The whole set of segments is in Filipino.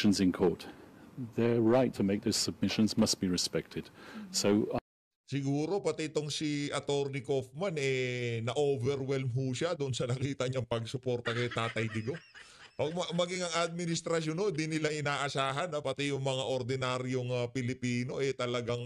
in court. Their right to make those submissions must be respected. So Siguro pati itong si Attorney Kaufman na-overwhelm ho siya doon sa nakita niyang pagsuporta kay Tatay Digong. Pag maging ang administrasyon no, di nila inaasahan na pati yung mga ordinaryong Pilipino talagang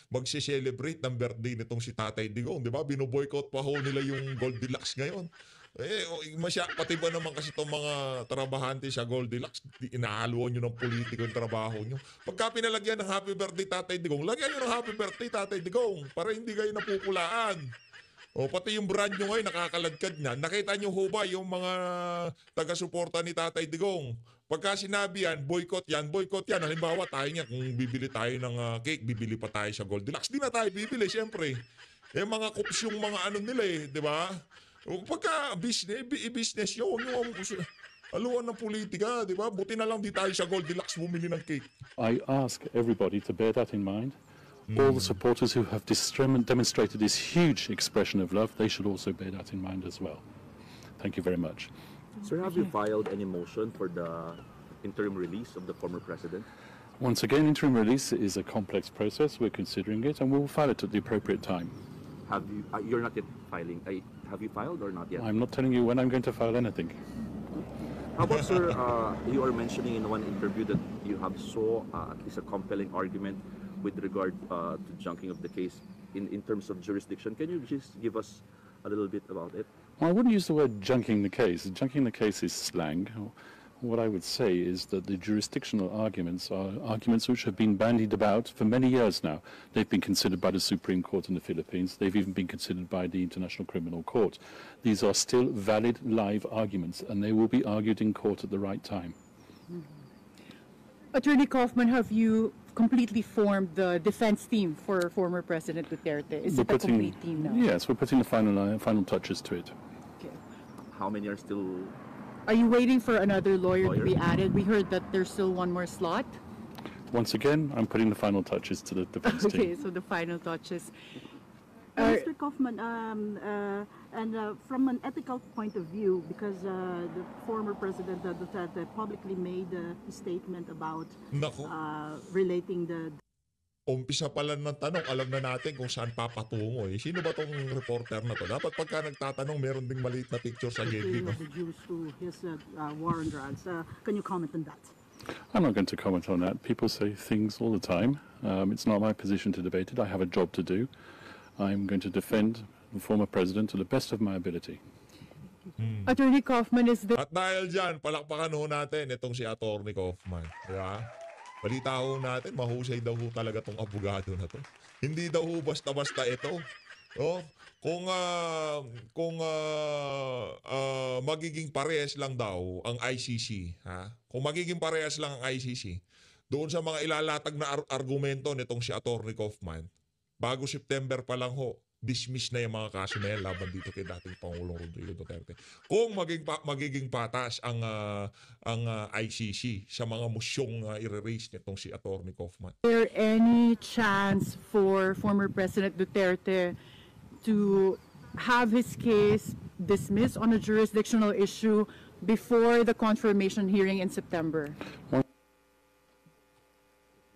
magse-celebrate ng birthday nitong si Tatay Digong, di ba? Binoboycott pa ho nila yung Goldilocks ngayon. Pati ba naman kasi itong mga trabahante sa Goldilocks, inahaluan nyo ng politiko yung trabaho nyo. Pagka pinalagyan ng happy birthday Tatay Digong, lagyan nyo ng happy birthday Tatay Digong para hindi kayo napupulaan. Pati yung brand nyo ngayon nakakaladkad na. Nakita nyo ho ba yung mga taga-suporta ni Tatay Digong? Pagka sinabi yan, boycott yan. Halimbawa tayo nga, kung bibili tayo ng cake, bibili pa tayo sa Goldilocks. Di na tayo bibili, siyempre. Mga cups yung mga nila di ba? Pagka business nyo, huwag nyo aluan ng politika, di ba? Buti na lang di tayo sa Goldilocks bumili ng cake. I ask everybody to bear that in mind. All the supporters who have demonstrated this huge expression of love, they should also bear that in mind as well. Thank you very much. Sir, have you filed any motion for the interim release of the former president? Once again, interim release is a complex process. We're considering it, and we'll file it at the appropriate time. Have you? You're not yet filing. Have you filed or not yet? I'm not telling you when I'm going to file anything. How about, sir, you are mentioning in one interview that you have at least a compelling argument with regard to junking of the case in terms of jurisdiction. Can you just give us a little bit about it? Well, I wouldn't use the word junking the case. Junking the case is slang. What I would say is that the jurisdictional arguments are arguments which have been bandied about for many years now. They've been considered by the Supreme Court in the Philippines. They've even been considered by the International Criminal Court. These are still valid live arguments, and they will be argued in court at the right time. Attorney Kaufman, have you completely formed the defense team for former President Duterte? Is it a complete team now? Yes, we're putting the final touches to it. Okay. How many are still? Are you waiting for another lawyer to be added? We heard that there's still one more slot. Once again, I'm putting the final touches to the defense team. Okay, so the final touches. Mr. Kaufman, from an ethical point of view, because the former President Duterte publicly made a statement about relating the... Umpisa pala ng tanong, alam na natin kung saan papatungo. Sino ba tong reporter na to? Dapat pagka nagtatanong, meron ding maliit na picture sa gilid. The Jews to his war on drugs. Can you comment on that? I'm not going to comment on that. People say things all the time. It's not my position to debate it. I have a job to do. I'm going to defend the former president to the best of my ability. Attorney Kaufman is the... At dahil dyan, palakpakan ho natin itong si Attorney Kaufman. Diba? Balita ho natin, mahusay daw ho talaga tong abogado na to. Hindi daw ho basta-basta ito. Kung magiging parehas lang daw ang ICC, kung magiging parehas lang ang ICC, doon sa mga ilalatag na argumento nitong si Attorney Kaufman, bago September pa lang ho, dismiss na yung mga kaso na yan laban dito kay dating Pangulong Rodrigo Duterte. Kung magiging patas ang ICC sa mga mosyong i-raise nitong si Attorney Kaufman. Is there any chance for former President Duterte to have his case dismissed on a jurisdictional issue before the confirmation hearing in September?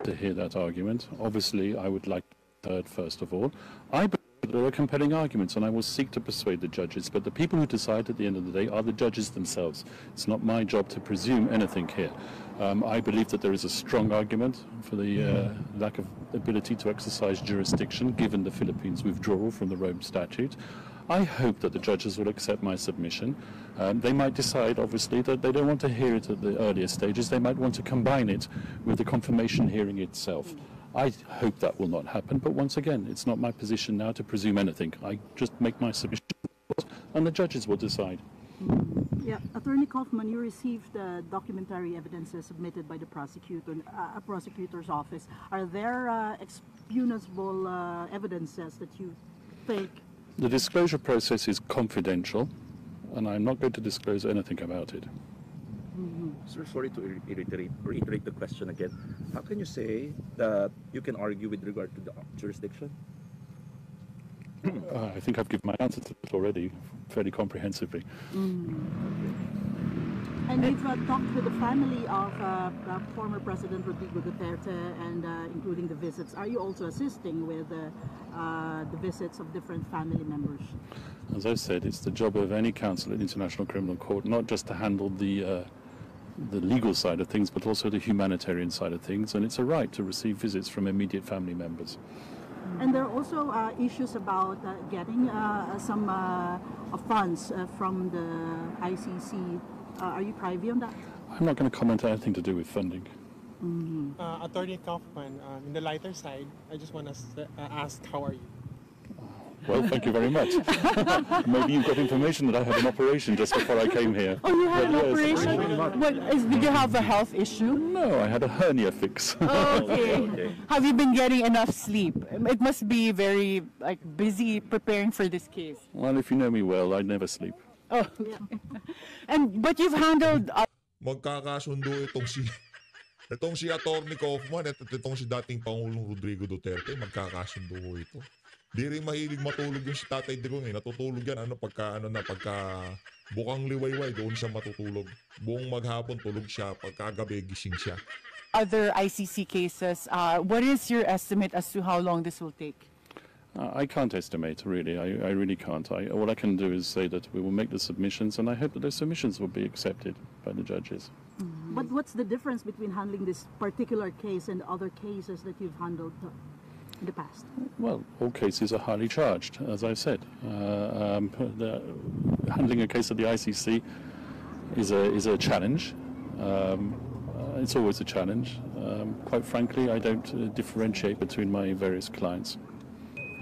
To hear that argument, obviously I would like to heard first of all. I believe there are compelling arguments and I will seek to persuade the judges, but the people who decide at the end of the day are the judges themselves. It's not my job to presume anything here. I believe that there is a strong argument for the lack of ability to exercise jurisdiction given the Philippines' withdrawal from the Rome Statute. I hope that the judges will accept my submission. They might decide, obviously, that they don't want to hear it at the earlier stages. They might want to combine it with the confirmation hearing itself. I hope that will not happen, but once again, it's not my position now to presume anything. I just make my submission, and the judges will decide. Yeah, Attorney Kaufman, you received documentary evidences submitted by the prosecutor's office. Are there expunable evidences that you think? The disclosure process is confidential, and I'm not going to disclose anything about it. Sir, sorry to reiterate the question again. How can you say that you can argue with regard to the jurisdiction? I think I've given my answer to it already, fairly comprehensively. And we've talked with the family of former President Rodrigo Duterte and including the visits. Are you also assisting with the visits of different family members? As I said, it's the job of any counsel at the International Criminal Court not just to handle the legal side of things, but also the humanitarian side of things, and it's a right to receive visits from immediate family members. And there are also issues about getting some funds from the ICC. Are you privy on that? I'm not going to comment on anything to do with funding. Attorney Kaufman, in the lighter side, I just want to ask, how are you? Well, thank you very much. Maybe you've got information that I had an operation just before I came here. Oh, you had an But yes. operation? Did you have a health issue? No, I had a hernia fix. Okay. Have you been getting enough sleep? It must be very busy preparing for this case. Well, if you know me well, I never sleep. Oh, okay. But you've handled Magkakasundo itong si Attorney Kaufman at itong si dating Pangulong Rodrigo Duterte, magkakasundo ho ito. Di rin mahilig matulog yung si Tatay Digong natutulog yan pagka bukang liwayway doon siya matutulog. Buong maghapon tulog siya, pagkagabi gising siya. other ICC cases. What is your estimate as to how long this will take? I can't estimate, really. I really can't. All I can do is say that we will make the submissions, and I hope that those submissions will be accepted by the judges. But what's the difference between handling this particular case and other cases that you've handled in the past? Well, all cases are highly charged, as I've said. Handling a case at the ICC is a challenge. It's always a challenge. Quite frankly, I don't differentiate between my various clients.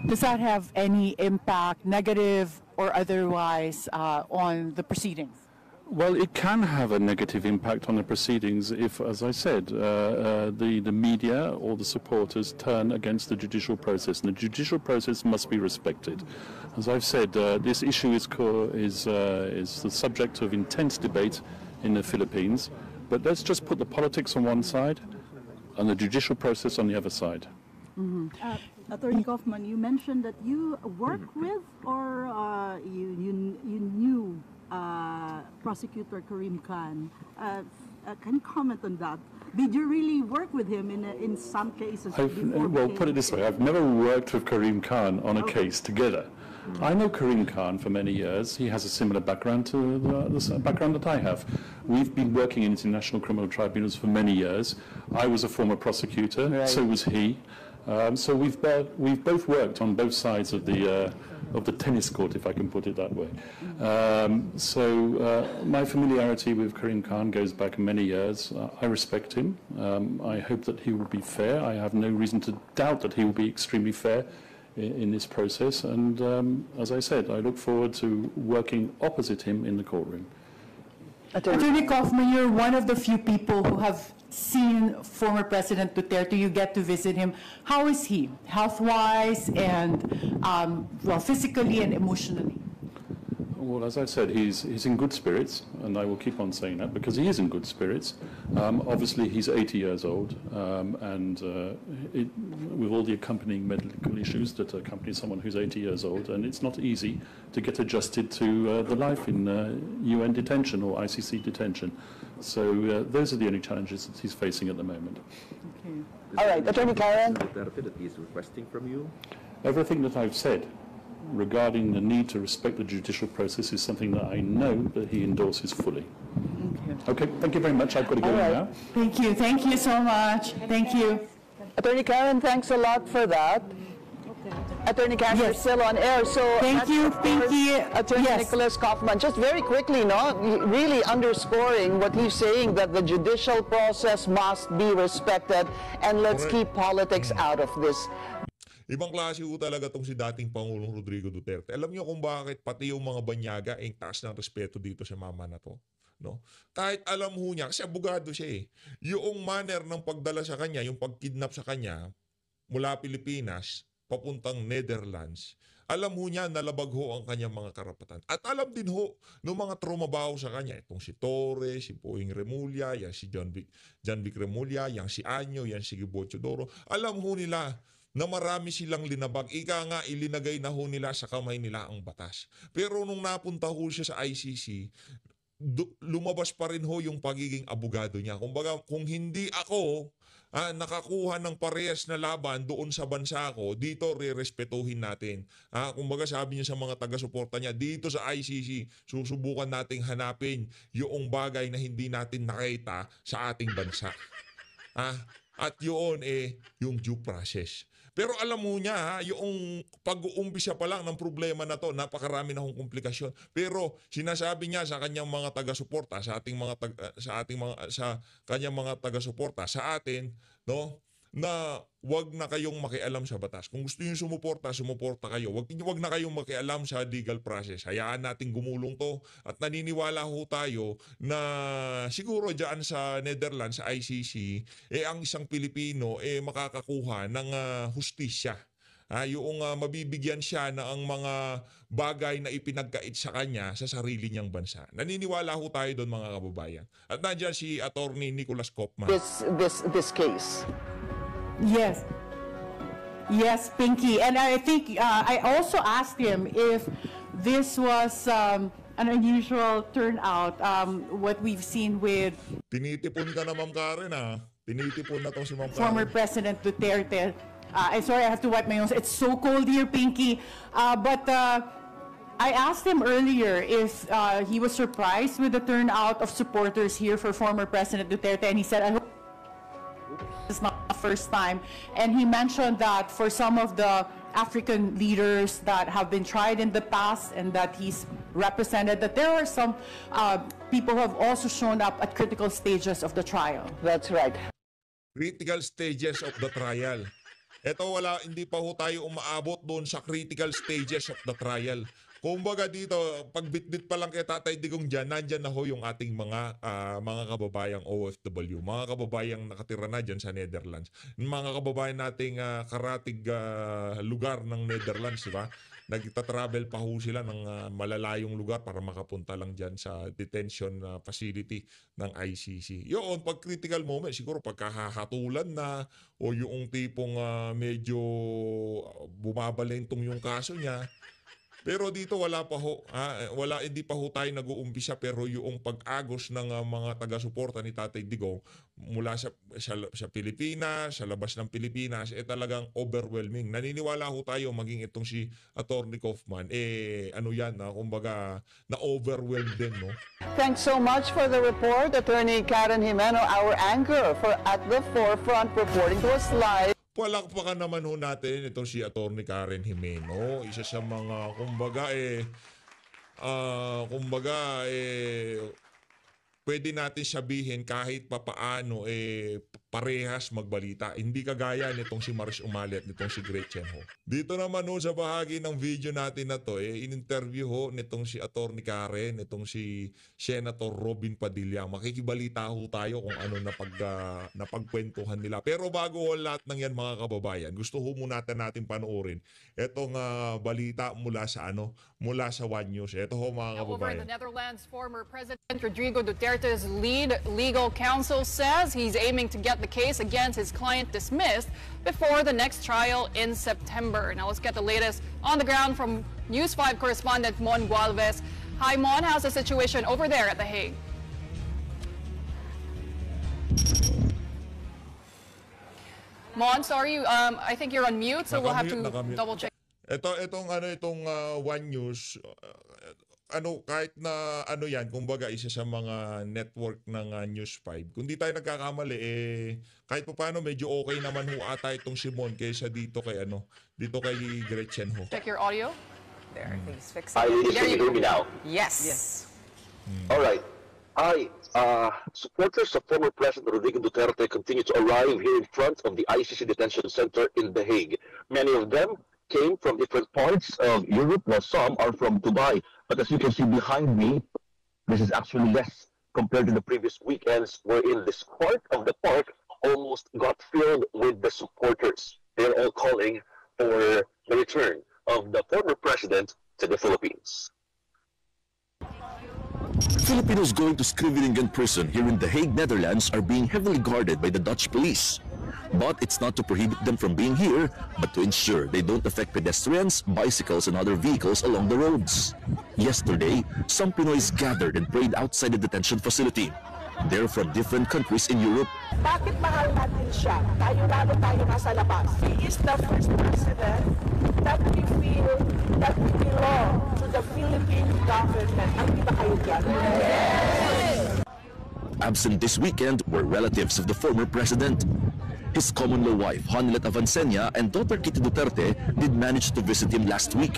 Does that have any impact, negative or otherwise, on the proceedings? Well, it can have a negative impact on the proceedings if, as I said, the media or the supporters turn against the judicial process, and the judicial process must be respected. As I've said, this issue is the subject of intense debate in the Philippines, but let's just put the politics on one side and the judicial process on the other side. Attorney Kaufman, you mentioned that you work with or you knew Prosecutor Karim Khan. Can you comment on that? Did you really work with him in some cases? Well, put it this way, I've never worked with Karim Khan on a case together. I know Karim Khan for many years. He has a similar background to the background that I have. We've been working in international criminal tribunals for many years. I was a former prosecutor, Right. so was he. So we've both worked on both sides of the tennis court, if I can put it that way. My familiarity with Karim Khan goes back many years. I respect him. I hope that he will be fair. I have no reason to doubt that he will be extremely fair in this process. And as I said, I look forward to working opposite him in the courtroom. Attorney Kaufman, you're one of the few people who have seen former President Duterte. You get to visit him. How is he, health-wise and, physically and emotionally? Well, as I said, he's in good spirits, and I will keep on saying that because he is in good spirits. Obviously, he's 80 years old, with all the accompanying medical issues that accompany someone who's 80 years old, and it's not easy to get adjusted to the life in UN detention or ICC detention. So those are the only challenges that he's facing at the moment. Okay. All right, Attorney Karen. Duterte that he's requesting from you? Everything that I've said regarding the need to respect the judicial process is something that I know that he endorses fully. Okay, thank you very much. I've got to go now. Thank you so much. Thank you. Attorney Karen, thanks a lot for that. Attorney Karen, you're Yes. still on air. So Thank that's, you, of thank course, you. Attorney Yes. Nicholas Kaufman, just very quickly, really underscoring what he's saying, that the judicial process must be respected, and let's keep politics out of this. Ibang klase ho talaga tong si dating Pangulong Rodrigo Duterte. Alam niyo kung bakit pati yung mga banyaga ang taas ng respeto dito sa mama na to? No? Kahit alam ho niya, kasi abogado siya eh. Yung manner ng pagdala sa kanya, yung pagkidnap sa kanya, mula Pilipinas, papuntang Netherlands, alam ho niya nalabag ho ang kanyang mga karapatan. At alam din ho ng mga trumabaho sa kanya. Itong si Torres, si Poing Remulla, yan si John Vic Remulla, yan si Anyo, yan si Gibo Chodoro. Alam ho nila na marami silang linabag. Ika nga, ilinagay na ho nila sa kamay nila ang batas. Pero nung napunta ho siya sa ICC, lumabas pa rin ho yung pagiging abogado niya. Kumbaga, kung hindi ako nakakuha ng parehas na laban doon sa bansa ko, dito re-respetuhin natin. Kumbaga sabi niya sa mga taga-suporta niya, dito sa ICC, susubukan nating hanapin yung bagay na hindi natin nakita sa ating bansa. At yun yung due process. Pero alam mo niya, yung pag-uumpisa pa lang ng problema na to, napakarami na hong komplikasyon. Pero sinasabi niya sa kanyang mga taga-suporta, sa kanyang mga taga-suporta, sa atin, no, na wag na kayong makialam sa batas. Kung gusto niyo sumuporta kayo. Wag na kayong makialam sa legal process. Hayaan natin gumulong to. At naniniwala ho tayo na siguro diyan sa Netherlands, sa ICC, ang isang Pilipino makakakuha ng hustisya. Yung mabibigyan siya na ang mga bagay na ipinagkait sa kanya sa sarili niyang bansa. Naniniwala ho tayo doon, mga kababayan. At nandiyan si Attorney Nicholas Kaufman. This case. Yes. Yes, Pinky. And I think I also asked him if this was an unusual turnout, what we've seen with Tinitipon ka na, Ma'am Karen, Tinitipon na to si Ma'am Karen. former President Duterte. I'm sorry, I have to wipe my nose. It's so cold here, Pinky. But I asked him earlier if he was surprised with the turnout of supporters here for former President Duterte, and he said, I hope it's not the first time. And he mentioned that for some of the African leaders that have been tried in the past and that he's represented, that there are some people who have also shown up at critical stages of the trial. That's right. Critical stages of the trial. Ito hindi pa ho tayo umaabot doon sa critical stages of the trial. Kumbaga dito, pagbitbit pa lang kay Tatay Digong dyan, nandyan na ho yung ating mga kababayang OFW, mga kababayang nakatira na dyan sa Netherlands, mga kababayan nating karatig lugar ng Netherlands, di ba? Nagtatravel pa ho sila ng malalayong lugar para makapunta lang dyan sa detention facility ng ICC. Yun, pag critical moment, siguro pagkahahatulan na o yung tipong medyo bumabalentong yung kaso niya. Pero dito wala pa ho, hindi pa ho tayo nag-uumpisa, pero yung pag-agos ng mga taga-suporta ni Tatay Digong mula sa Pilipinas, sa labas ng Pilipinas, talagang overwhelming. Naniniwala ho tayo maging itong si Attorney Kaufman, kumbaga na-overwhelmed din, no? Thanks so much for the report, Attorney Karen Jimeno, our anchor for At the Forefront, reporting to us live. Palakpakan naman ho natin itong si Attorney Karen Jimeno, isa sa mga pwede natin sabihin kahit papaano parehas magbalita. Hindi kagaya nitong si Maris Umali at nitong si Gretchen Ho. Dito naman ho sa bahagi ng video natin na to, in-interview ho nitong si Attorney Karen, nitong si Senator Robin Padilla. Makikibalita ho tayo kung ano napagkwentuhan nila. Pero bago ho lahat ng yan, mga kababayan, gusto ho muna natin panoorin itong balita mula sa One News. Ito ho, mga kababayan. Over in the Netherlands, former President Rodrigo Duterte's lead legal counsel says he's aiming to get the case against his client dismissed before the next trial in September. Now let's get the latest on the ground from News 5 correspondent Mon Gualvez. Hi Mon, how's the situation over there at The Hague? Mon, sorry, I think you're on mute, so we'll have to double check. Itong One News, kahit na yan, kumbaga isa sa mga network ng News 5. Kung di tayo nagkakamali, kahit pa paano medyo okay naman ho ata itong si Mon kaysa dito kay Gretchen Ho. Check your audio. There, he's fixing Can you hear me now? Yes. All right. Supporters of former President Rodrigo Duterte continue to arrive here in front of the ICC Detention Center in The Hague. Many of them came from different parts of Europe, while some are from Dubai. But as you can see behind me, this is actually less compared to the previous weekends, wherein this part of the park almost got filled with the supporters. They're all calling for the return of the former president to the Philippines. Filipinos going to Scriveningen prison here in The Hague, Netherlands are being heavily guarded by the Dutch police. But it's not to prohibit them from being here, but to ensure they don't affect pedestrians, bicycles, and other vehicles along the roads. Yesterday, some Pinoys gathered and prayed outside the detention facility. They're from different countries in Europe. Bakit mahal natin siya? Lalo tayo nasa labas. He is the first president that we feel that we belong to the Philippine government. Ang di ba kayo dyan? Absent this weekend were relatives of the former president. His common-law wife, Hanilet Avancenia, and daughter Kitty Duterte did manage to visit him last week,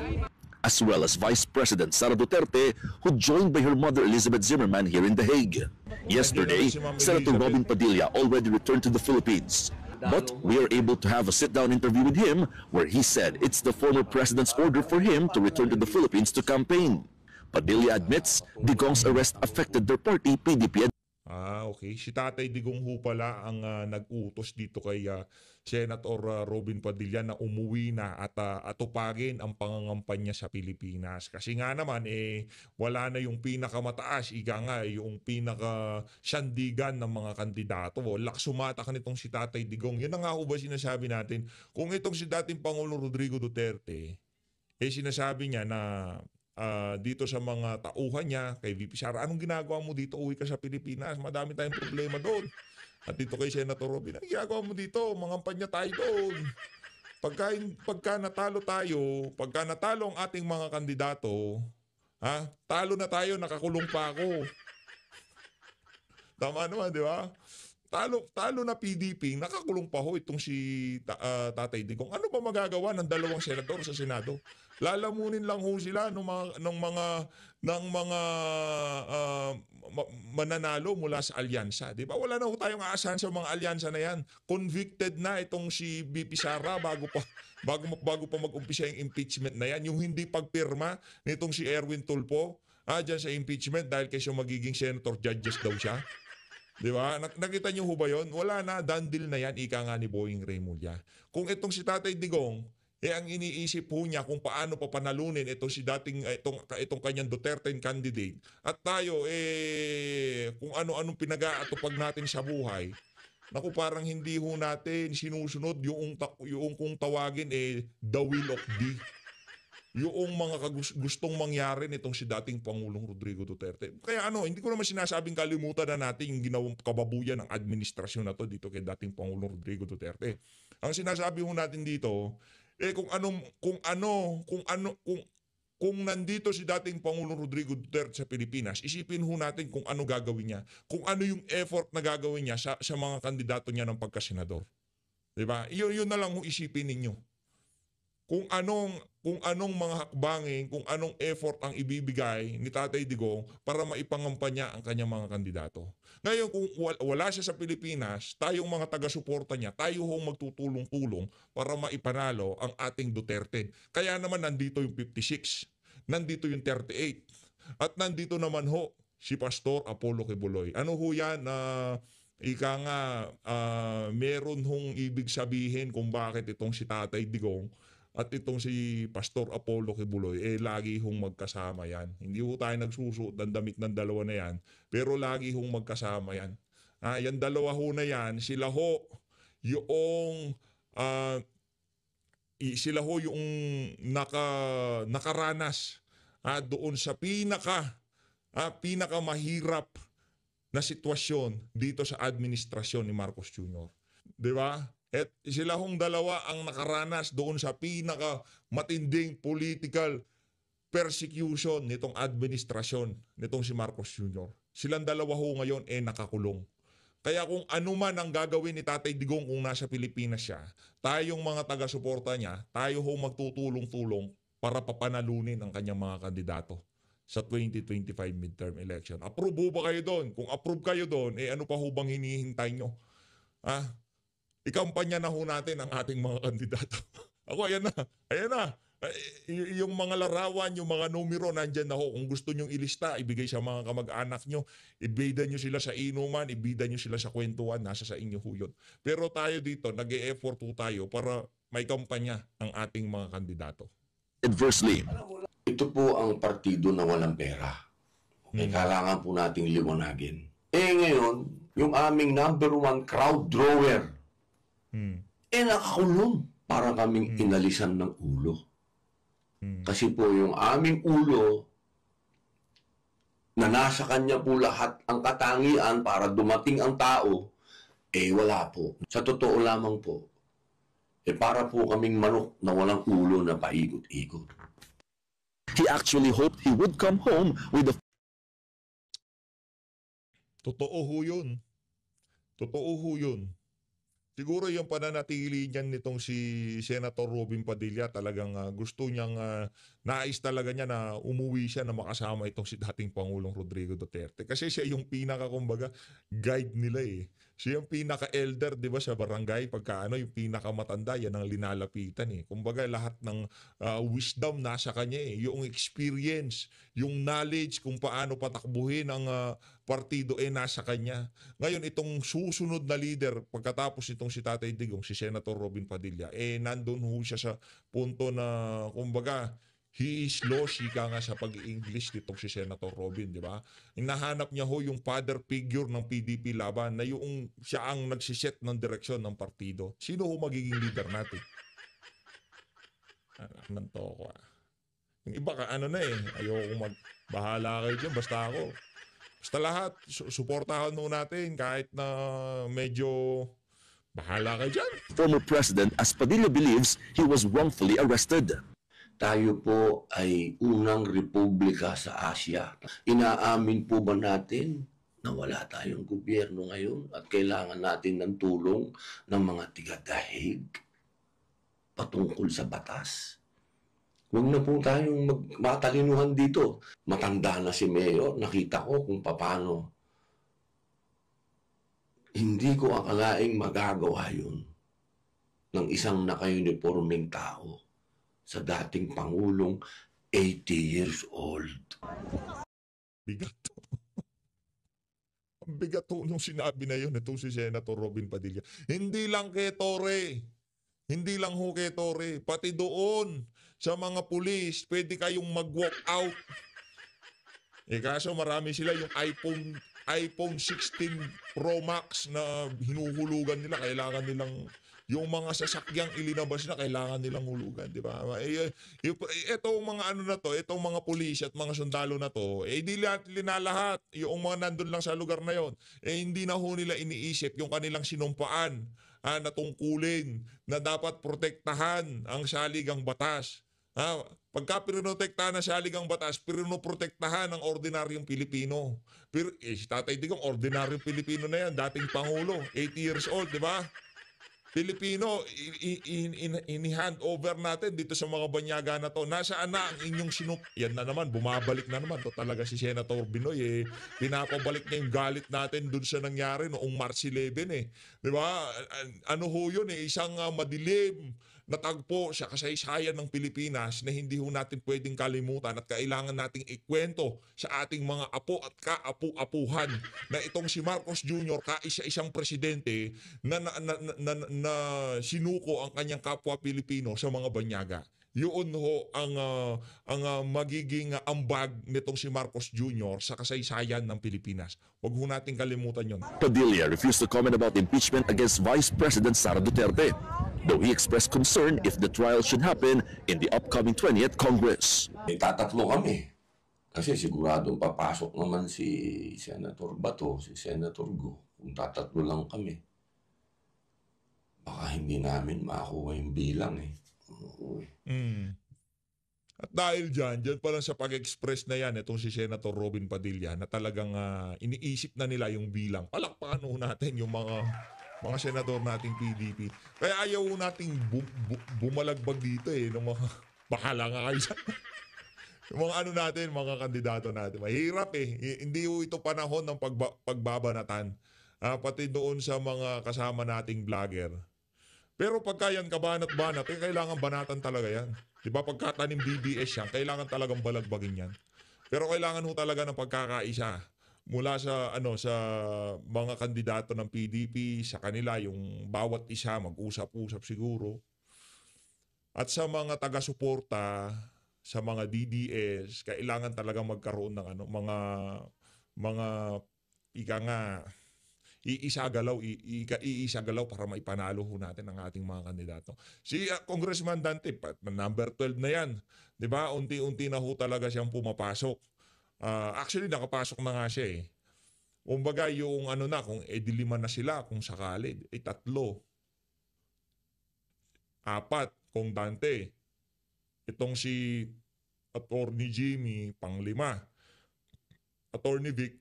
as well as Vice President Sara Duterte, who joined by her mother Elizabeth Zimmerman here in The Hague. Yesterday, Senator Robin Padilla already returned to the Philippines. But we are able to have a sit-down interview with him where he said it's the former president's order for him to return to the Philippines to campaign. Padilla admits Digong's arrest affected their party, PDP. Okay. Si Tatay Digong ho pala ang nag-utos dito kay Senator Robin Padilla na umuwi na at atupagin ang pangangampanya sa Pilipinas. Kasi nga naman, wala na yung pinakamataas, yung pinaka-sandigan ng mga kandidato. Laksumata ka nitong si Tatay Digong. Yan na nga ho ba sinasabi natin? Kung itong si dating Pangulong Rodrigo Duterte, sinasabi niya na dito sa mga tauhan niya, kay VP Sara, anong ginagawa mo dito? Uwi ka sa Pilipinas, madami tayong problema doon. At dito kay Senator Robin, ang ginagawa mo dito? Mangampanya tayo doon. Pagka natalo tayo, pagka natalo ang ating mga kandidato, talo na tayo, nakakulong pa ako. Tama naman, di ba? Talo na PDP, nakakulong pa ho itong si Tatay Digong. Ano ba magagawa ng dalawang senador sa Senado? Lalamunin lang ho sila ng mga mananalo mula sa alyansa. Di ba? Wala na ho tayong aasahan sa mga alyansa na yan. Convicted na itong si BP Sara bago pa mag-umpisa yung impeachment na yan. Yung hindi pagpirma nitong si Erwin Tulfo dyan sa impeachment dahil kasi magiging senator judges daw siya. Di ba? Nakita niyo ho ba yun? Wala na, done deal na yan, ika nga ni Boying Remulla. Kung itong si Tatay Digong, ang iniisip po niya kung paano papanalunin itong kanyang Duterte candidate. At tayo, kung ano-anong pinag-aatupag natin sa buhay, naku, parang hindi ho natin sinusunod yung kung tawagin the will of thee. Yung mga gustong mangyari nitong si dating Pangulong Rodrigo Duterte. Kaya hindi ko naman sinasabing kalimutan na natin yung ginawang kababuyan ng administrasyon na to dito kay dating Pangulong Rodrigo Duterte. Ang sinasabi ho natin dito, kung nandito si dating Pangulong Rodrigo Duterte sa Pilipinas, isipin ho natin kung ano gagawin niya. Kung ano yung effort na gagawin niya sa mga kandidato niya ng pagkasenador. Diba? Yun na lang ho isipin ninyo. Kung anong mga hakbangin, kung anong effort ang ibibigay ni Tatay Digong para maipangampanya ang kanyang mga kandidato. Ngayon, kung wala siya sa Pilipinas, tayong mga taga-suporta niya, tayo hong magtutulong-tulong para maipanalo ang ating Duterte. Kaya naman nandito yung 56, nandito yung 38, at nandito naman ho si Pastor Apollo Kibuloy. Ano ho yan? Meron hong ibig sabihin kung bakit itong si Tatay Digong at itong si Pastor Apollo Kibuloy, lagi hong magkasama yan. Hindi ho tayo nagsusuot ng damit ng dalawa na yan, pero lagi hong magkasama yan. Yan dalawa ho na yan, sila ho yung nakaranas doon sa pinakamahirap na sitwasyon dito sa administrasyon ni Marcos Jr. Di ba? At sila hong dalawa ang nakaranas doon sa pinakamatinding political persecution nitong administrasyon nitong si Marcos Jr. Silang dalawa ho ngayon nakakulong. Kaya kung ano man ang gagawin ni Tatay Digong kung nasa Pilipinas siya, tayong mga taga-suporta niya, tayo ho magtutulong-tulong para papanalunin ang kanyang mga kandidato sa 2025 midterm election. Approve ho ba kayo doon? Kung approve kayo doon, ano pa ho bang hinihintay nyo? Ikampanya na ho natin ang ating mga kandidato. Ako, ayan na. Yung mga larawan, yung mga numero, nandyan na ho. Kung gusto nyong ilista, ibigay sa mga kamag-anak nyo, ibida nyo sila sa inuman, ibida nyo sila sa kwentuhan, nasa sa inyo ho yun. Pero tayo dito, nag-e-effort ho tayo para may kampanya ang ating mga kandidato. Adversely, ito po ang partido na walang pera. Kailangan po nating liwanagin. Ngayon, yung aming number one crowd drawer Nakakulong. Para kaming inalisan ng ulo. Kasi po yung aming ulo, na nasa kanya po lahat ang katangian para dumating ang tao, wala po. Sa totoo lamang po, para po kaming manok na walang ulo na paikot-ikot. He actually hoped he would come home with the... Totoo ho yun. Totoo ho yun. Siguro yung pananatili niyan nitong si Senator Robin Padilla, talagang gusto niyang, nais talaga niya na umuwi siya na makasama itong si dating Pangulong Rodrigo Duterte. Kasi siya yung kumbaga, guide nila eh. Siya yung pinaka-elder, di ba, sa barangay. Pagka yung pinaka-matanda, yan ang linalapitan eh. Kumbaga, lahat ng wisdom nasa kanya eh. Yung experience, yung knowledge kung paano patakbuhin ang partido nasa kanya. Ngayon, itong susunod na leader, pagkatapos itong si Tatay Digong, si Senator Robin Padilla, nandun ho siya sa punto na, kumbaga, he is lost, ika nga sa pag-English nitong si Senator Robin, di ba? Hinahanap niya ho yung father figure ng PDP laban na yung siya ang nagsiset ng direksyon ng partido. Sino ho magiging leader natin? Anak ng toko ah. Yung iba ka ayoko bahala kayo dyan, basta ako. Basta lahat, suportahan mo natin kahit na medyo bahala kayo dyan. Former President as Padilla believes he was wrongfully arrested. Tayo po ay unang republika sa Asia. Inaamin po ba natin na wala tayong gobyerno ngayon at kailangan natin ng tulong ng mga tiga-dahig patungkol sa batas? Huwag na po tayong matalinuhan dito. Matanda na si Mayor, nakita ko kung paano. Hindi ko akalaing magagawa yun ng isang naka-uniforming tao sa dating Pangulong 80 years old. Bigat to. Ang bigat to nung sinabi na yun itong si Senator Robin Padilla. Hindi lang kay Torre. Hindi lang ho kay Torre. Pati doon sa mga pulis, pwede kayong mag-walk out. Kaso marami sila yung iPhone 16 Pro Max na hinuhulugan nila. Kailangan nilang yung mga sasakyang ilinabas na kailangan nilang hulugan, di ba? Itong mga itong mga pulis at mga sundalo na to, di linalahat yung mga nandun lang sa lugar na yon. Hindi na ho nila iniisip yung kanilang sinumpaan na tungkulin na dapat protektahan ang saligang batas. Pagka pinoprotektahan ng saligang batas, pinoprotektahan ng ordinaryong Pilipino. Pero si Tatay Digong, ordinaryong Pilipino na yan, dating Pangulo, 80 years old, di ba? Pilipino, ini-hand over natin dito sa mga banyaga na to. Nasaan na ang inyong yan na naman, bumabalik na naman. To talaga si Senator Binoy, pinapabalik niya yung galit natin dun sa nangyari noong March 11 eh. Di ba? Ano ho yun eh, isang madilim na tagpo sa kasaysayan ng Pilipinas na hindi ho natin pwedeng kalimutan at kailangan nating ikwento sa ating mga apo at kaapu-apuhan na itong si Marcos Jr. kaisa-isang presidente na sinuko ang kanyang kapwa Pilipino sa mga banyaga. Yun ho ang magiging ambag nitong si Marcos Jr. sa kasaysayan ng Pilipinas. Huwag ho natin kalimutan yun. Padilla refused to comment about impeachment against Vice President Sara Duterte, though he expressed concern if the trial should happen in the upcoming 20th Congress. Tatatlo kami. Kasi siguradong papasok naman si Senator Bato, si Senator Go. Kung tatatlo lang kami, baka hindi namin makuha yung bilang eh. At dahil dyan pa lang sa pag-express na yan, itong si Senator Robin Padilla na talagang iniisip na nila yung bilang. Palakpakan natin yung mga senador nating PDP. Kaya ayaw nating bumalagbag dito eh. Ng mga, bahala nga kayo sa yung mga natin, mga kandidato natin. Mahirap eh. Hindi ito panahon ng pagbabanatan. Pati doon sa mga kasama nating vlogger. Pero pagka yan kabanat-banat, kailangan banatan talaga yan. Diba? Pagkatanim BBS yan, kailangan talagang balagbagin yan. Pero kailangan ho talaga ng pagkakaisa. Mula sa sa mga kandidato ng PDP, sa kanila yung bawat isa mag-usap-usap siguro. At sa mga taga-suporta, sa mga DDS, kailangan talaga magkaroon ng mga ika nga, iisagalaw para maipanalo ho natin ang ating mga kandidato. Si Congressman Dante, number 12 na yan. 'Di ba? Unti-unti na ho talaga siyang pumapasok. Actually, nakapasok na nga siya eh. Kumbaga yung ano na, kung 5 na sila, kung sakali, 3, 4 kung Dante. Itong si Attorney Jimmy, pang-5. Attorney Vic,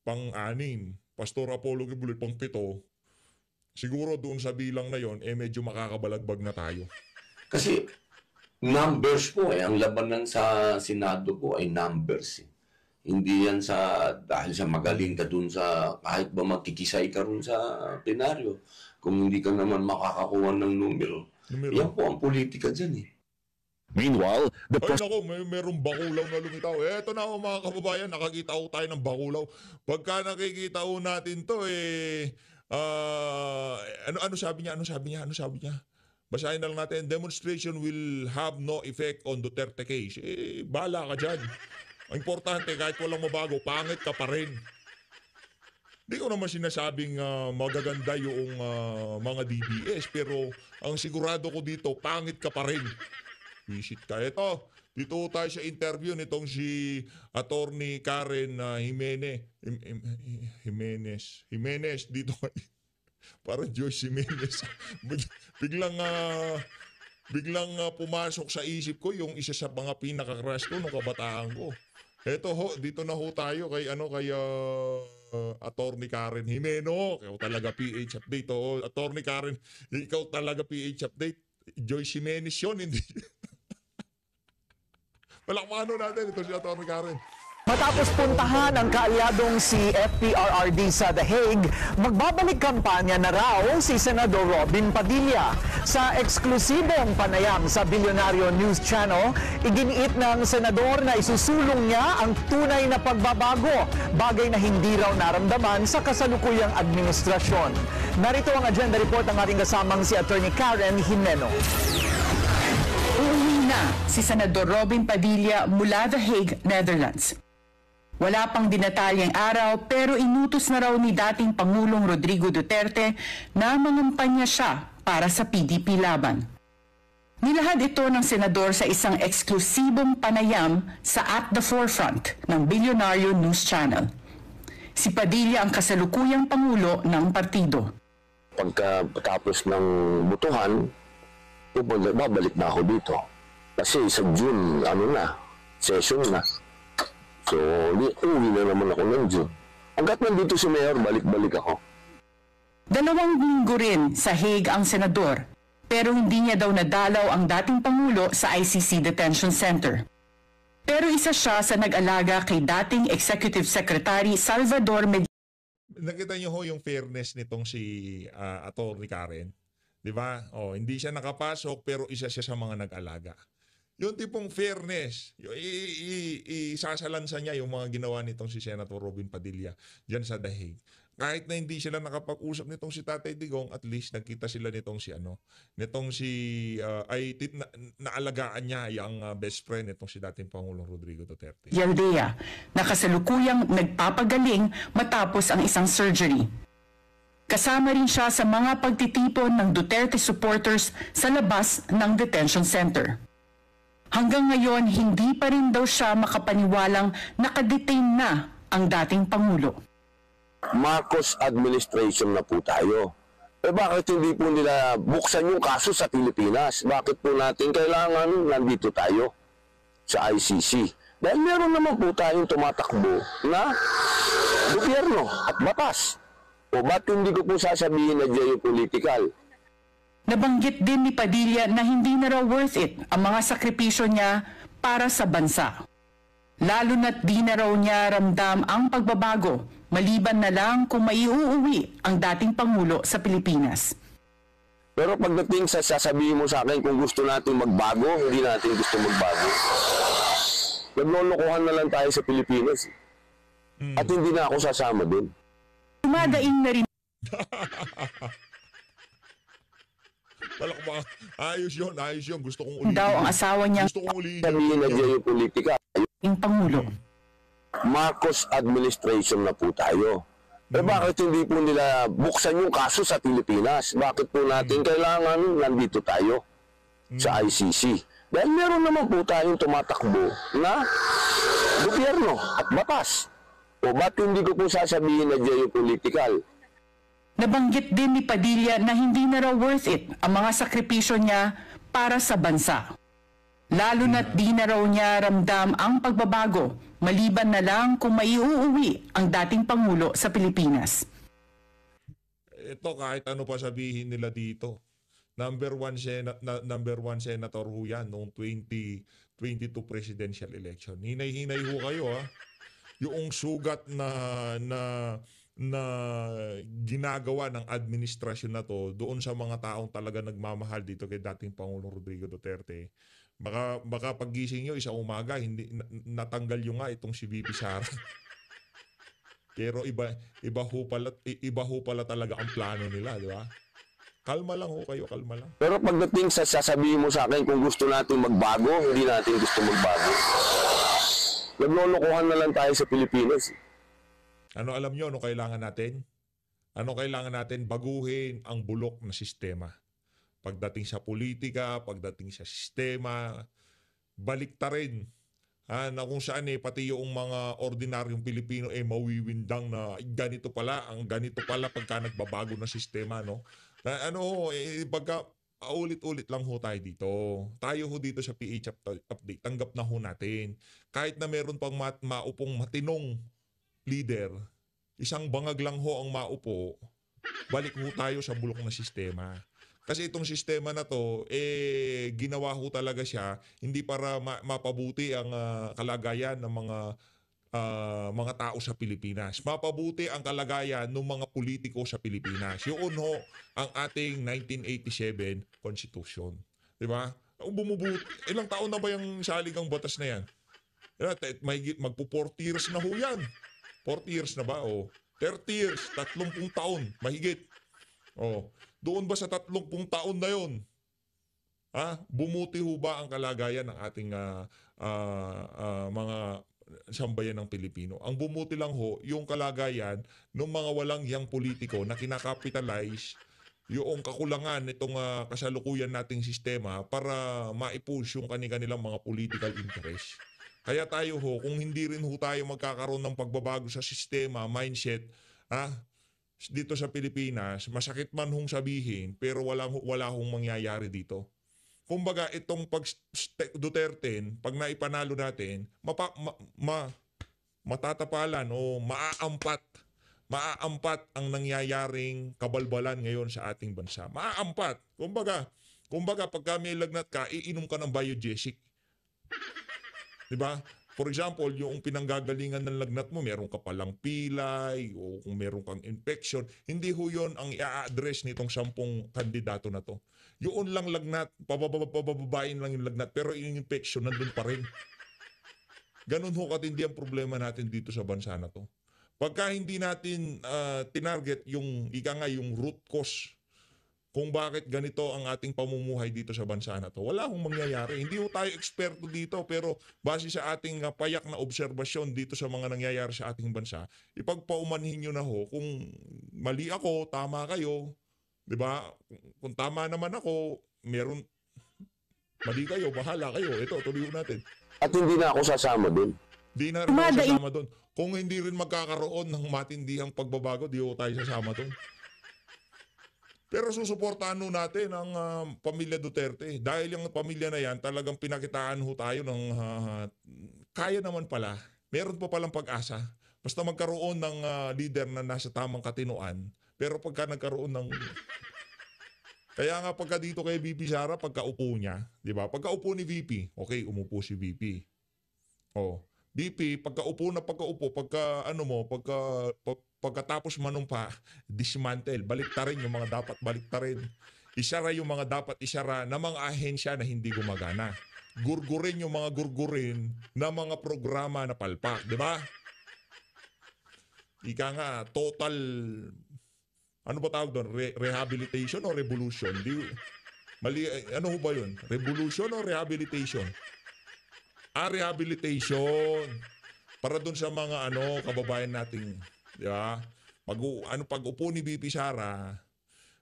pang-6. Pastor Apollo Kibuloy, pang-7. Siguro doon sa bilang na yon, medyo makakabalagbag na tayo. Kasi numbers po ang labanan sa Senado po ay numbers. Hindi yan dahil sa magaling ka dun sa, kahit ba magkikisay ka rin sa plenaryo, kung hindi ka naman makakakuha ng numero. Yan po ang politika dyan eh. Meanwhile, merong bakulaw na lumitaw. Eto na mga kababayan, nakakita ko tayo ng bakulaw. Pagka nakikita ko natin to, ano sabi niya? Basahin na lang natin, demonstration will have no effect on Duterte case. Bahala ka dyan. Ang importante, kahit walang mabago, pangit ka pa rin. Hindi ko naman sinasabing magaganda yung mga DBS, pero ang sigurado ko dito, pangit ka pa rin. Visit ka. Ito, dito tayo sa interview nitong si Attorney Karen Jimenez dito. Parang Joyce Jimenez. biglang pumasok sa isip ko yung isa sa mga pinaka-crush ko nung kabataan ko. Eto ho, dito na ho tayo kay Attorney Karen Jimeno. Ikaw talaga PH update. Attorney Karen, ikaw talaga PH update. Joyce Jimenez yun, hindi. Palakpakan natin ito si Attorney Karen. Matapos puntahan ang kaalyadong si FPRRD sa The Hague, magbabalik kampanya na raw si Senador Robin Padilla. Sa eksklusibong panayam sa Bilyonaryo News Channel, iginiit ng senador na isusulong niya ang tunay na pagbabago, bagay na hindi raw naramdaman sa kasalukuyang administrasyon. Narito ang agenda report ng ating kasamang si Attorney Karen Jimeno. Uuwi na si Senador Robin Padilla mula The Hague, Netherlands. Wala pang dinatalyang araw pero inutos na raw ni dating Pangulong Rodrigo Duterte na mangampanya siya para sa PDP laban. Nilahad ito ng senador sa isang eksklusibong panayam sa At the Forefront ng Bilyonaryo News Channel. Si Padilla ang kasalukuyang Pangulo ng partido. Pagkatapos ng butuhan, babalik na ako dito. Kasi sa June, session na. So, uwi na naman ako ng June. Hanggat nandito si Mayor, balik-balik ako. 2 linggo rin sa Hague ang senador, pero hindi niya daw nadalaw ang dating Pangulo sa ICC Detention Center. Pero isa siya sa nag-alaga kay dating Executive Secretary Salvador Medina. Nakita niyo ho yung fairness nitong si Attorney Karen. Di ba? Hindi siya nakapasok pero isa siya sa mga nag-alaga. Yung tipong fairness, isasalansa niya yung mga ginawa nitong si Senator Robin Padilla dyan sa The Hague. Kahit na hindi sila nakapag-usap nitong si Tatay Digong, at least nagkita sila nitong naalagaan niya yung best friend nitong si dating Pangulong Rodrigo Duterte. Yaldea, na kasalukuyang nagpapagaling matapos ang isang surgery. Kasama rin siya sa mga pagtitipon ng Duterte supporters sa labas ng detention center. Hanggang ngayon, hindi pa rin daw siya makapaniwalang nakadetain na ang dating Pangulo. Marcos administration na po tayo. Bakit hindi po nila buksan yung kaso sa Pilipinas? Bakit po natin kailangan nandito tayo sa ICC? Dahil meron naman po tayong tumatakbo na gobyerno at batas. O ba't hindi ko po sasabihin na geopolitical? Nabanggit din ni Padilla na hindi na raw worth it ang mga sakripisyo niya para sa bansa. Lalo na't di na raw niya ramdam ang pagbabago, maliban na lang kung maiuuwi ang dating Pangulo sa Pilipinas. Pero pagdating sa sasabihin mo sa akin kung gusto natin magbago, hindi natin gusto magbago. Naglolokohan na lang tayo sa Pilipinas. At hindi na ako sasama din. Dumadaing na rin. Ayos yun. Gusto kong ulitin. Daw ang asawa niya. Gusto kong ulitin. Sabihin na geopolitika. Yung Pangulo. Marcos administration na po tayo. Bakit hindi po nila buksan yung kaso sa Pilipinas? Bakit po natin kailangan nandito tayo sa ICC? Dahil meron naman po tayong tumatakbo na gobyerno at batas. O ba't hindi ko po sasabihin na geopolitical? Nabanggit din ni Padilla na hindi na raw worth it ang mga sakripisyo niya para sa bansa. Lalo na't di na raw niya ramdam ang pagbabago, maliban na lang kung maiuuwi ang dating Pangulo sa Pilipinas. Ito kahit ano pa sabihin nila dito. Number one senator ho yan noong 2022 presidential election. Hinay-hinay ho kayo ha. Yung sugat na ginagawa ng administrasyon na to doon sa mga taong talaga nagmamahal dito kay dating Pangulong Rodrigo Duterte. Baka paggising nyo isang umaga hindi natanggal yung nga itong si VP Sara. Pero iba ho pala talaga ang plano nila, di ba? Kalma lang ho kayo, kalma lang. Pero pagdating sa sasabihin mo sa akin kung gusto natin magbago, hindi natin gusto magbago. Naglolokohan na lang tayo sa Pilipinas. Ano alam nyo, ano kailangan natin? Ano kailangan natin? Baguhin ang bulok na sistema. Pagdating sa politika, pagdating sa sistema, baliktarin. Na kung saan pati yung mga ordinaryong Pilipino mawiwindang na ganito pala pagka nagbabago na sistema, no? Pagka ulit-ulit lang ho tayo dito. Tayo ho dito sa PH Update, tanggap na ho natin. Kahit na meron pang maupong matinong leader, isang bangag lang ho ang maupo, balik ho tayo sa bulok na sistema. Kasi itong sistema na to, ginawa ho talaga siya hindi para mapabuti ang kalagayan ng mga tao sa Pilipinas. Mapabuti ang kalagayan ng mga politiko sa Pilipinas. Yun ho ang ating 1987 Constitution. Diba? Bumubuti. Ilang taon na ba yung saligang batas na yan? Magpo 40 years na ho yan. 40 years na ba? 30 years, 30 taon, mahigit. Doon ba sa 30 taon na yon? Bumuti ho ba ang kalagayan ng ating mga sambayan ng Pilipino? Ang bumuti lang ho, yung kalagayan ng mga walang hiyang politiko na kinakapitalize yung kakulangan nitong kasalukuyan nating sistema para ma-push yung kanilang mga political interest. Kaya tayo ho, kung hindi rin ho tayo magkakaroon ng pagbabago sa sistema, mindset, dito sa Pilipinas, masakit man hong sabihin, pero wala hong mangyayari dito. Kumbaga, itong Duterte, pag naipanalo natin, matatapalan o maaampat ang nangyayaring kabalbalan ngayon sa ating bansa. Maaampat. Kumbaga pag may lagnat ka, iinom ka ng biogesic. Diba? For example, yung pinanggagalingan ng lagnat mo, meron ka palang pilay o kung meron kang infection, hindi ho yun ang i-address nitong 10 kandidato na to. Yun lang lagnat, pabababain lang yung lagnat, pero yung infection nandun pa rin. Ganun ho katindi ang problema natin dito sa bansa na to. Pagka hindi natin tinarget yung root cause kung bakit ganito ang ating pamumuhay dito sa bansa na to, wala hong mangyayari. Hindi ho tayo eksperto dito, pero base sa ating payak na obserbasyon dito sa mga nangyayari sa ating bansa, ipagpaumanhin nyo na ho kung mali ako, tama kayo, di ba? Kung tama naman ako, mali kayo, bahala kayo. Ito, tuloy natin. At hindi na ako sasama dun. Hindi na rin ako sasama dun. Kung hindi rin magkakaroon ng matindihang pagbabago, di ho tayo sasama dun. Pero susuportahan ho natin ang pamilya Duterte. Dahil yung pamilya na yan, talagang pinakitaan ho tayo ng kaya naman pala. Meron pa palang pag-asa. Basta magkaroon ng leader na nasa tamang katinoan. Pero pagka nagkaroon ng... Kaya nga pagka dito kay VP Sara, pagka upo niya, di ba? Pagka upo ni VP, okay, umupo si VP. VP, pagkatapos manumpa, dismantle, baliktarin yung mga dapat baliktarin. Isara yung mga dapat isara na mga ahensya na hindi gumagana. Gurgurin yung mga gurgurin na mga programa na palpak, di ba? Ika nga, total, ano ba tawag doon? Rehabilitation o revolution? Mali, ano ba yun? Revolution o rehabilitation? Rehabilitation. Para dun sa mga kababayan nating, di ba? Pag upo ni VP Sara,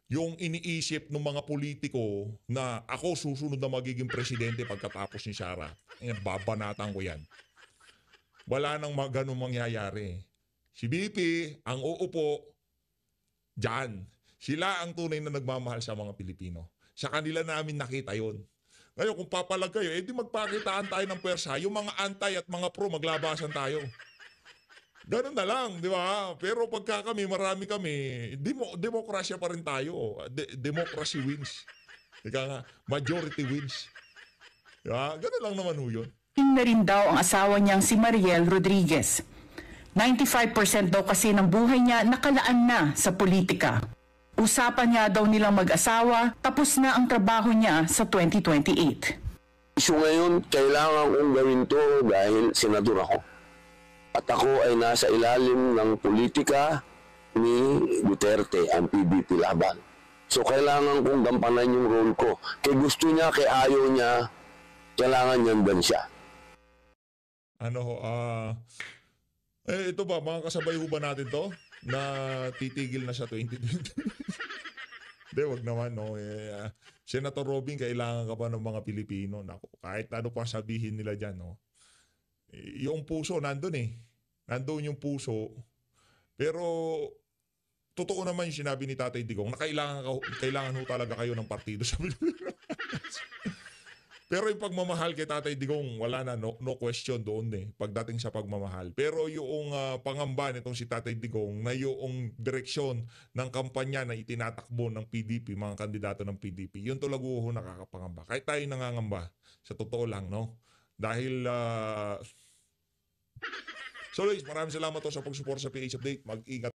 yung iniisip ng mga politiko na ako susunod na magiging presidente pagkatapos ni Sara, babanatan ko yan. Wala nang ganun mangyayari. Si VP, ang uupo, dyan. Sila ang tunay na nagmamahal sa mga Pilipino. Sa kanila namin nakita yon. Ngayon, kung papalag kayo, edi magpakitaan tayo ng pwersa. Yung mga anti at mga pro, maglabasan tayo. Ganun na lang, di ba? Pero pagka kami, marami kami, demokrasya pa rin tayo. Democracy wins. Ika nga, majority wins. Diba? Ganun lang naman ho yun. Na rin daw ang asawa niyang si Mariel Rodriguez. 95% daw kasi ng buhay niya nakalaan na sa politika. Usapan niya daw nilang mag-asawa, tapos na ang trabaho niya sa 2028. So ngayon, kailangan kong gawin to dahil senador ako. At ako ay nasa ilalim ng politika ni Duterte, ang PBP laban. So kailangan kong gampanan yung role ko. Kaya gusto niya, kaya ayaw niya, kailangan niyang siya. Ito ba, mga kasabay ho ba natin to? Na titigil na sa 2020? Hindi, wag naman, no. Senator Robin, kailangan ka pa ng mga Pilipino. Naku, kahit ano pang sabihin nila dyan, no. Yung puso, nandun eh. Nandun yung puso. Pero, totoo naman yung sinabi ni Tatay Digong na kailangan ho talaga kayo ng partido sa Pilipinas. Pero yung pagmamahal kay Tatay Digong, wala na, no question doon eh, pagdating sa pagmamahal. Pero yung pangamba nitong si Tatay Digong na yung direksyon ng kampanya na itinatakbo ng PDP, mga kandidato ng PDP, yun talaga ho nakakapangamba. Kahit tayo nangangamba, sa totoo lang, no? Dahil, so Luis, maraming salamat to sa pag-support sa PH Update. Mag-ingat.